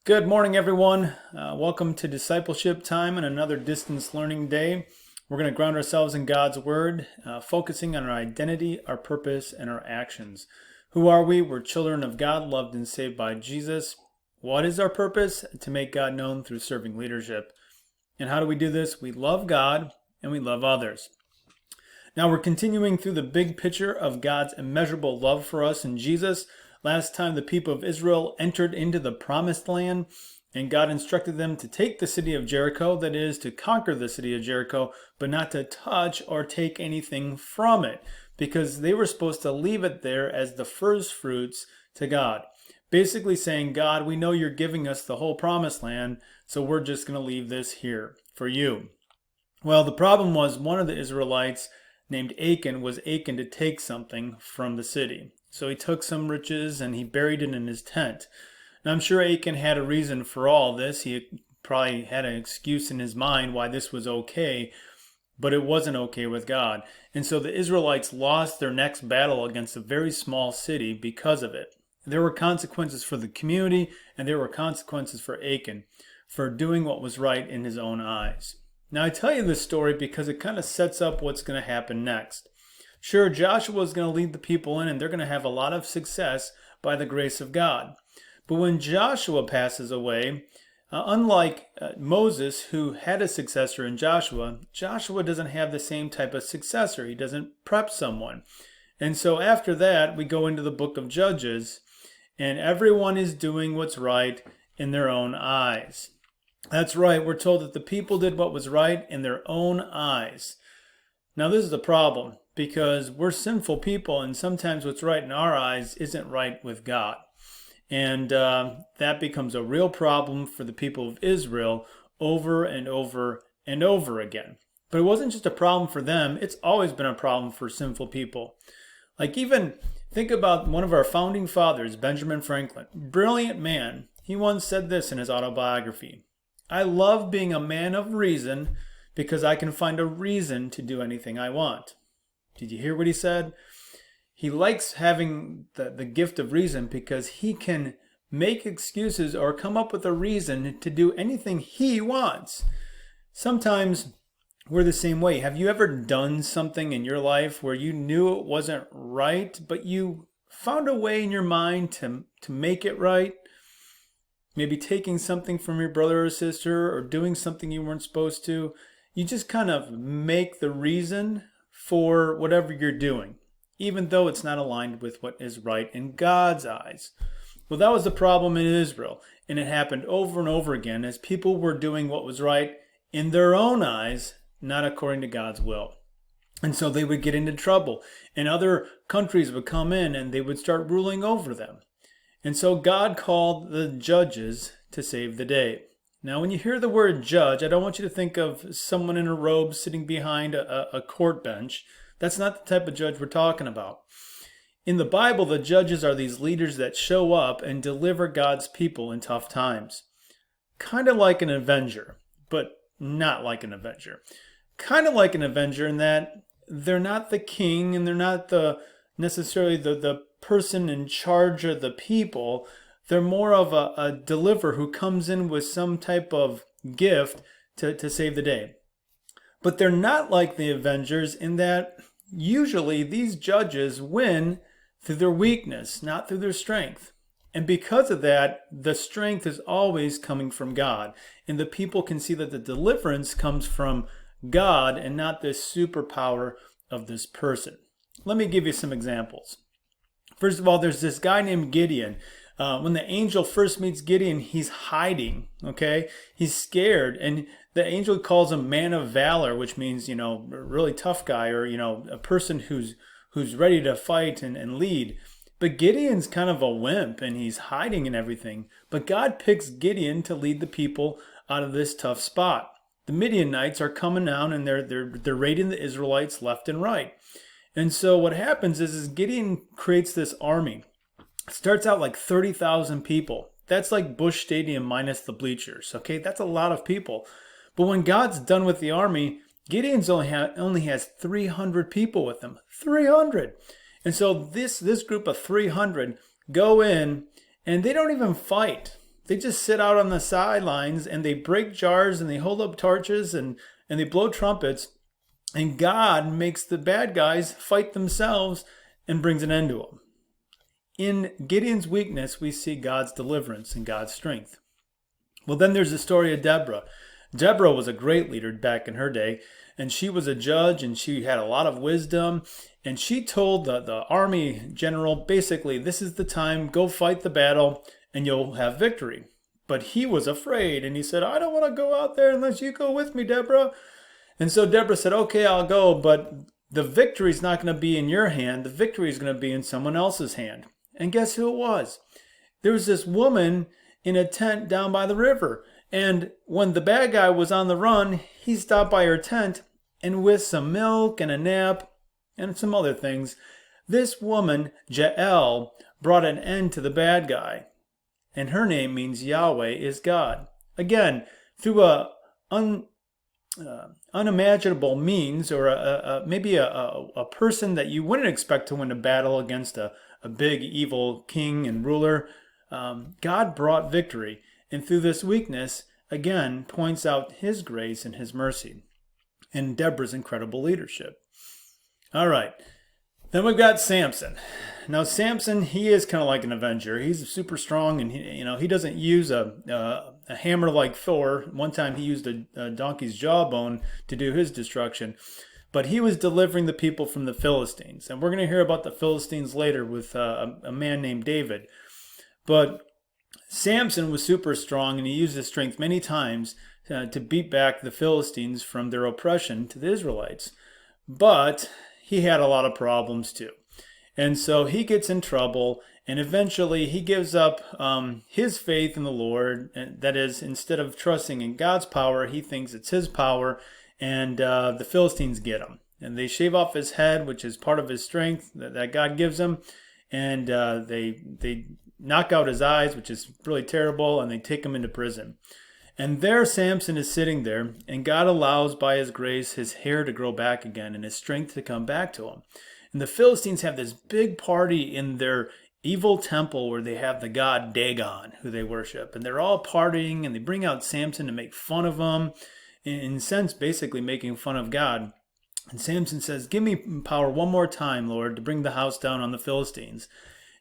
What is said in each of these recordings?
Good morning, everyone. Welcome to Discipleship time and another distance learning day. We're going to ground ourselves in God's Word, focusing on our identity, our purpose, and our actions. Who are we? We're children of God, loved and saved by Jesus. What is our purpose? To make God known through serving leadership. And how do we do this? We love God and we love others. Now we're continuing through the big picture of God's immeasurable love for us in Jesus. Last time the people of Israel entered into the promised land, and God instructed them to take the city of Jericho, that is, to conquer the city of Jericho, but not to touch or take anything from it, because they were supposed to leave it there as the first fruits to God. Basically saying, God, we know you're giving us the whole promised land, so we're just going to leave this here for you. Well, the problem was one of the Israelites named Achan was aching to take something from the city. So he took some riches and he buried it in his tent. Now I'm sure Achan had a reason for all this. He probably had an excuse in his mind why this was okay, but it wasn't okay with God. And so the Israelites lost their next battle against a very small city because of it. There were consequences for the community, and there were consequences for Achan for doing what was right in his own eyes. Now I tell you this story because it kind of sets up what's going to happen next. Sure, Joshua is going to lead the people in, and they're going to have a lot of success by the grace of God. But when Joshua passes away, unlike Moses, who had a successor in Joshua, Joshua doesn't have the same type of successor. He doesn't prep someone. And so after that, we go into the book of Judges, and everyone is doing what's right in their own eyes. That's right, we're told that the people did what was right in their own eyes. Now this is the problem, because we're sinful people, and sometimes what's right in our eyes isn't right with God. And that becomes a real problem for the people of Israel over and over and over again. But it wasn't just a problem for them, it's always been a problem for sinful people. Like even think about one of our founding fathers, Benjamin Franklin. Brilliant man. He once said this in his autobiography: I love being a man of reason because I can find a reason to do anything I want. Did you hear what he said? He likes having the gift of reason because he can make excuses or come up with a reason to do anything he wants. Sometimes we're the same way. Have you ever done something in your life where you knew it wasn't right, but you found a way in your mind to make it right? Maybe taking something from your brother or sister or doing something you weren't supposed to. You just kind of make the reason for whatever you're doing, even though it's not aligned with what is right in God's eyes. Well, that was the problem in Israel, and it happened over and over again as people were doing what was right in their own eyes, not according to God's will. And so they would get into trouble, and other countries would come in and they would start ruling over them. And so God called the judges to save the day. Now, when you hear the word judge, I don't want you to think of someone in a robe sitting behind a court bench. That's not the type of judge we're talking about. In the Bible, the judges are these leaders that show up and deliver God's people in tough times. Kind of like an avenger, but not like an avenger. Kind of like an avenger in that they're not the king and they're not necessarily the person in charge of the people. They're more of a deliverer who comes in with some type of gift to save the day. But they're not like the avengers in that usually these judges win through their weakness, not through their strength. And because of that, the strength is always coming from God. And the people can see that the deliverance comes from God and not this superpower of this person. Let me give you some examples. First of all, there's this guy named Gideon. When the angel first meets Gideon, he's hiding, okay? He's scared, and the angel calls him man of valor, which means, a really tough guy, or, a person who's ready to fight and lead. But Gideon's kind of a wimp, and he's hiding and everything. But God picks Gideon to lead the people out of this tough spot. The Midianites are coming down, and they're raiding the Israelites left and right. And so what happens is Gideon creates this army. It starts out like 30,000 people. That's like Busch Stadium minus the bleachers, okay? That's a lot of people. But when God's done with the army, Gideon's only has 300 people with him. 300! And so this group of 300 go in, and they don't even fight. they just sit out on the sidelines and they break jars and they hold up torches and they blow trumpets. And God makes the bad guys fight themselves and brings an end to them. In Gideon's weakness, we see God's deliverance and God's strength. Well, then there's the story of Deborah. Deborah was a great leader back in her day, and she was a judge, and she had a lot of wisdom, and she told the army general, basically, this is the time, go fight the battle, and you'll have victory. But he was afraid, and he said, I don't want to go out there unless you go with me, Deborah. And so Deborah said, okay, I'll go, but the victory is not going to be in your hand. The victory is going to be in someone else's hand. And guess who it was? There was this woman in a tent down by the river. And when the bad guy was on the run, he stopped by her tent, and with some milk and a nap and some other things, this woman, Jael, brought an end to the bad guy. And her name means Yahweh is God. Again, through unimaginable means, or maybe a person that you wouldn't expect to win a battle against a big evil king and ruler, God brought victory. And through this weakness, again, points out his grace and his mercy and Deborah's incredible leadership. All right. Then we've got Samson. Now, Samson, he is kind of like an Avenger. He's super strong, and he doesn't use a hammer like Thor. One time he used a donkey's jawbone to do his destruction. But he was delivering the people from the Philistines. And we're going to hear about the Philistines later with a man named David. But Samson was super strong, and he used his strength many times to beat back the Philistines from their oppression to the Israelites. But he had a lot of problems too. And so he gets in trouble, and eventually he gives up his faith in the Lord. And that is, instead of trusting in God's power, he thinks it's his power, and the Philistines get him. And they shave off his head, which is part of his strength that God gives him, and they knock out his eyes, which is really terrible, and they take him into prison. And there Samson is sitting there, and God allows by his grace his hair to grow back again and his strength to come back to him. And the Philistines have this big party in their evil temple where they have the god Dagon, who they worship. And they're all partying, and they bring out Samson to make fun of him, in a sense basically making fun of God. And Samson says, give me power one more time, Lord, to bring the house down on the Philistines.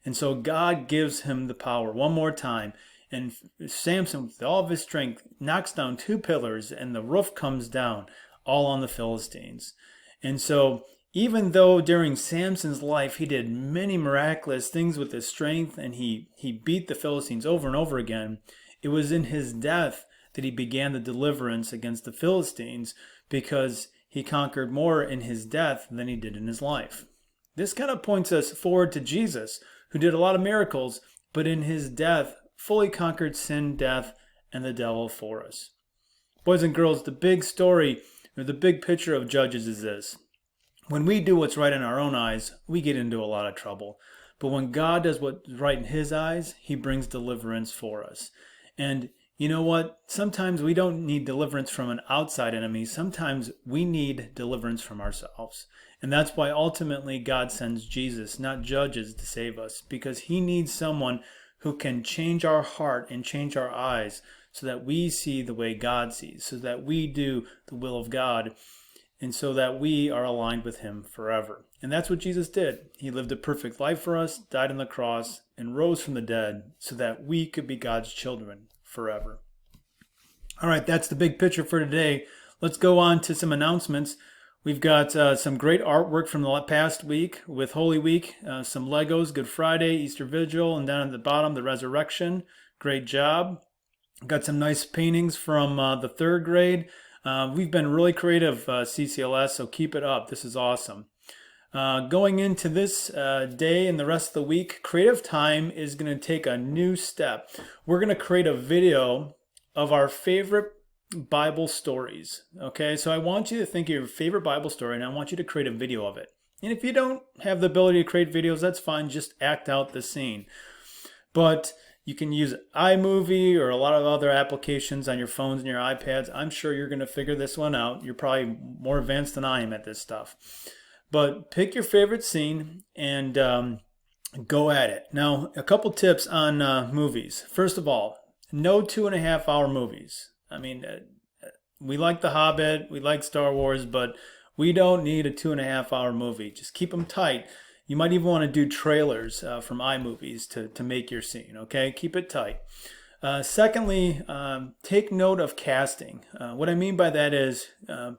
And so God gives him the power one more time. And Samson, with all of his strength, knocks down 2 pillars, and the roof comes down, all on the Philistines. And so even though during Samson's life he did many miraculous things with his strength, and he beat the Philistines over and over again, it was in his death that he began the deliverance against the Philistines, because he conquered more in his death than he did in his life. This kind of points us forward to Jesus, who did a lot of miracles, but in his death fully conquered sin, death, and the devil for us. Boys and girls, the big story, or the big picture of Judges is this. When we do what's right in our own eyes, we get into a lot of trouble. But when God does what's right in his eyes, he brings deliverance for us. And you know what? Sometimes we don't need deliverance from an outside enemy. Sometimes we need deliverance from ourselves. And that's why ultimately God sends Jesus, not judges, to save us. Because he needs someone who can change our heart and change our eyes so that we see the way God sees, so that we do the will of God, and so that we are aligned with him forever. And that's what Jesus did. He lived a perfect life for us, died on the cross, and rose from the dead so that we could be God's children forever. All right, that's the big picture for today. Let's go on to some announcements. We've got some great artwork from the past week with Holy Week, some Legos, Good Friday, Easter Vigil, and down at the bottom, the Resurrection. Great job. Got some nice paintings from the 3rd grade. We've been really creative, CCLS, so keep it up. This is awesome. Going into this day and the rest of the week, Creative Time is going to take a new step. We're going to create a video of our favorite Bible stories. Okay, so I want you to think of your favorite Bible story, and I want you to create a video of it. And if you don't have the ability to create videos, that's fine. Just act out the scene. But you can use iMovie or a lot of other applications on your phones and your iPads. I'm sure you're going to figure this one out. You're probably more advanced than I am at this stuff. But pick your favorite scene and go at it. Now, a couple tips on movies. First of all, no 2.5 hour movies. I mean, we like The Hobbit, we like Star Wars, but we don't need a 2.5 hour movie. Just keep them tight. You might even want to do trailers from iMovies to make your scene, okay? Keep it tight. Secondly, take note of casting. What I mean by that is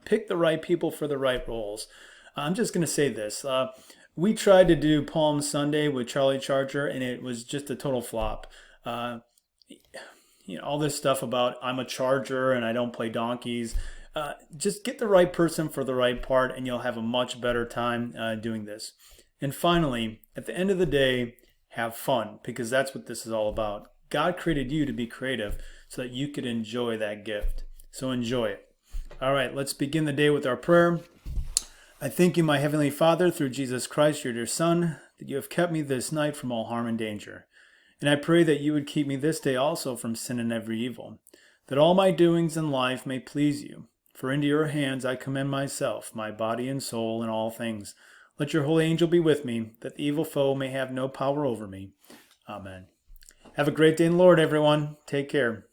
pick the right people for the right roles. I'm just going to say this. We tried to do Palm Sunday with Charlie Charger, and it was just a total flop. All this stuff about I'm a charger and I don't play donkeys. Just get the right person for the right part, and you'll have a much better time doing this. And finally, at the end of the day, have fun, because that's what this is all about. God created you to be creative so that you could enjoy that gift. So enjoy it. All right, let's begin the day with our prayer. I thank you, my Heavenly Father, through Jesus Christ, your dear Son, that you have kept me this night from all harm and danger. And I pray that you would keep me this day also from sin and every evil, that all my doings in life may please you. For into your hands I commend myself, my body and soul, and all things. Let your holy angel be with me, that the evil foe may have no power over me. Amen. Have a great day in the Lord, everyone. Take care.